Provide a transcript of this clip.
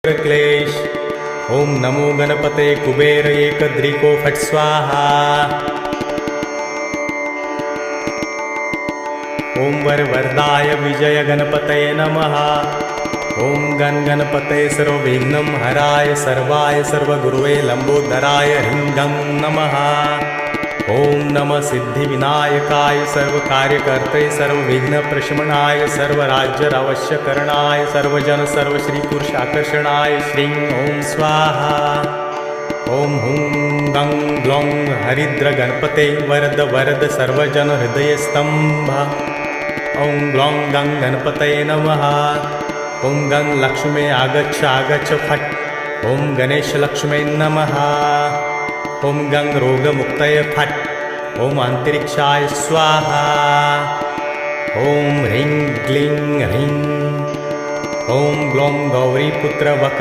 क्लेश। ओम नमो गणपते कुबेर एकदृको फट् स्वाहा। ओम वरवरदाय विजय गणपतये नमः। ओम गणपते सर्वविघ्नं हराय सर्वाय सर्वगुरुवे लंबोदराय ह्रीं गं नमः। ओम नमः सिद्धिविनायकाय सर्वकार्यकर्ते सर्वविघ्नप्रशमनाय सर्वराज्यावश्यकरणाय सर्वजन सर्वश्रीपुरुषाकर्षणाय श्रीं ओम स्वाहा। ओम हुं गं ग्लौं हरिद्र गणपते वरद वरद सर्वजन हृदयस्तंभ। ओम ग्लौं गं गणपतये नमः। ओम गं लक्ष्मे आगच्छ आगच्छ फट्। ओम गणेश लक्ष्मे नमः। ओम गं रोगमुक्तये फट्। ओम अंतरिक्षाय स्वाहा। ओम ह्रीं क्लीं ह्रीं। ओम ग्लौं गौरीपुत्र वक्र